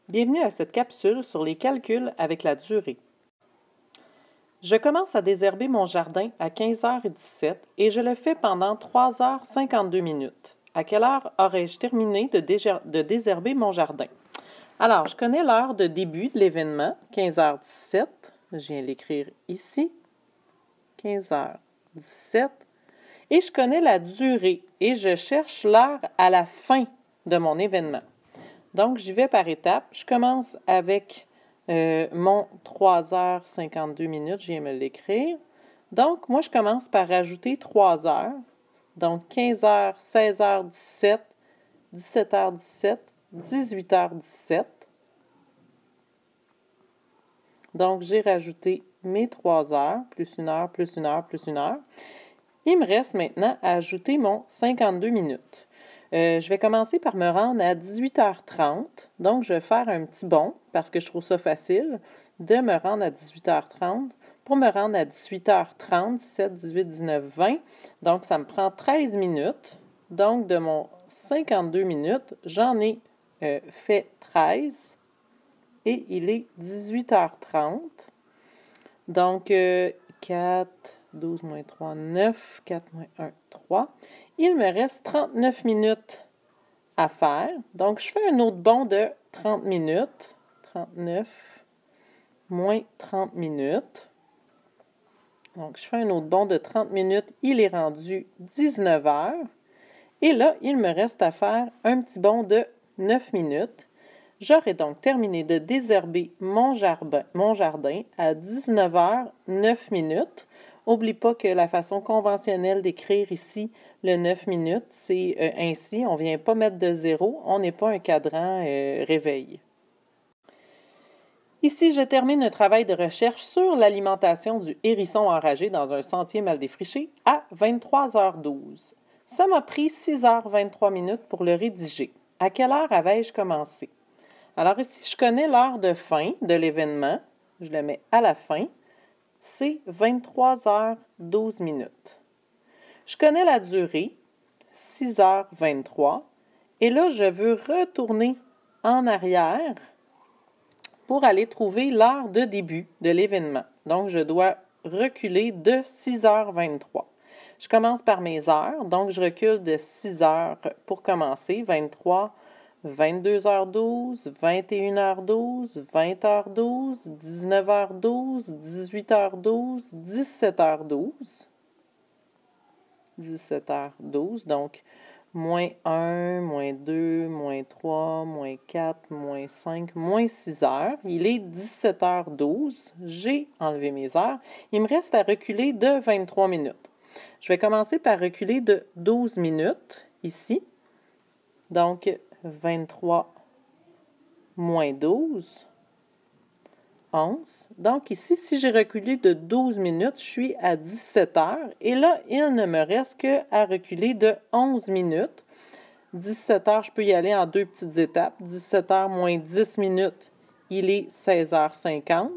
Bienvenue à cette capsule sur les calculs avec la durée. Je commence à désherber mon jardin à 15h17 et je le fais pendant 3h52 minutes. À quelle heure aurais-je terminé de désherber mon jardin? Alors, je connais l'heure de début de l'événement, 15h17. Je viens l'écrire ici, 15h17. Et je connais la durée et je cherche l'heure à la fin de mon événement. Donc, j'y vais par étapes. Je commence avec mon 3h52 minutes. Je viens me l'écrire. Donc, moi, je commence par rajouter 3 heures. Donc, 15h, 16h17, 17h17, 18h17. Donc, j'ai rajouté mes 3 heures, plus 1 heure, plus 1 heure, plus 1 heure. Il me reste maintenant à ajouter mon 52 minutes. Je vais commencer par me rendre à 18h30. Donc, je vais faire un petit bond parce que je trouve ça facile de me rendre à 18h30 pour me rendre à 18h30, 17, 18, 19, 20. Donc, ça me prend 13 minutes. Donc, de mon 52 minutes, j'en ai fait 13 et il est 18h30. Donc, 4, 12 moins 3, 9, 4 moins 1, 3. Il me reste 39 minutes à faire. Donc, je fais un autre bond de 30 minutes. 39 moins 30 minutes. Donc, je fais un autre bond de 30 minutes. Il est rendu 19 heures. Et là, il me reste à faire un petit bond de 9 minutes. J'aurai donc terminé de désherber mon jardin à 19 h 9 minutes. N'oublie pas que la façon conventionnelle d'écrire ici le 9 minutes, c'est ainsi. On ne vient pas mettre de zéro. On n'est pas un cadran réveil. Ici, je termine un travail de recherche sur l'alimentation du hérisson enragé dans un sentier mal défriché à 23h12. Ça m'a pris 6h23 minutes pour le rédiger. À quelle heure avais-je commencé? Alors ici, je connais l'heure de fin de l'événement. Je le mets à la fin. C'est 23h12 minutes. Je connais la durée, 6h23. Et là, je veux retourner en arrière pour aller trouver l'heure de début de l'événement. Donc, je dois reculer de 6h23. Je commence par mes heures. Donc, je recule de 6 heures pour commencer. 23, 22h12, 21h12, 20h12, 19h12, 18h12, 17h12. 17h12, donc moins 1, moins 2, moins 3, moins 4, moins 5, moins 6 heures. Il est 17h12. J'ai enlevé mes heures. Il me reste à reculer de 23 minutes. Je vais commencer par reculer de 12 minutes ici. Donc, 23 moins 12, 11. Donc ici, si j'ai reculé de 12 minutes, je suis à 17 heures. Et là, il ne me reste qu'à reculer de 11 minutes. 17 heures, je peux y aller en deux petites étapes. 17 heures moins 10 minutes, il est 16h50.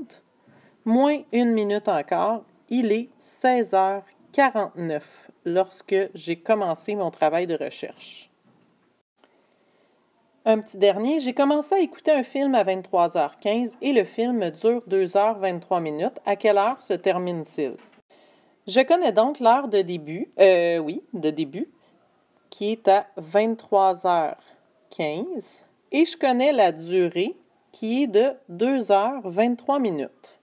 Moins 1 minute encore, il est 16h49 lorsque j'ai commencé mon travail de recherche. Un petit dernier, j'ai commencé à écouter un film à 23h15 et le film dure 2h23 minutes. À quelle heure se termine-t-il? Je connais donc l'heure de début, qui est à 23h15 et je connais la durée qui est de 2h23 minutes.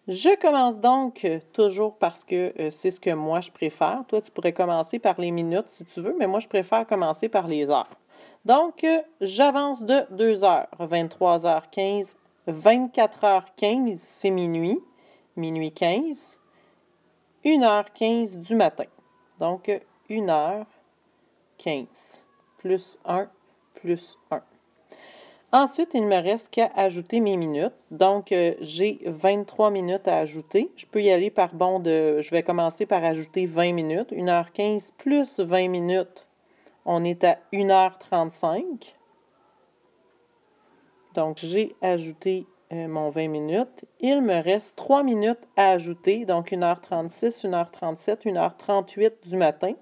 Je commence donc toujours parce que c'est ce que moi je préfère. Toi, tu pourrais commencer par les minutes si tu veux, mais moi je préfère commencer par les heures. Donc, j'avance de 2 heures, 23h15, 24h15, c'est minuit, minuit 15, 1h15 du matin. Donc, 1h15, plus 1, plus 1. Ensuite, il ne me reste qu'à ajouter mes minutes. Donc, j'ai 23 minutes à ajouter. Je peux y aller par bond de... Je vais commencer par ajouter 20 minutes. 1h15 plus 20 minutes. On est à 1h35. Donc, j'ai ajouté mon 20 minutes. Il me reste 3 minutes à ajouter. Donc, 1h36, 1h37, 1h38 du matin.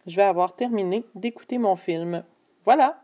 Je vais avoir terminé d'écouter mon film. Voilà!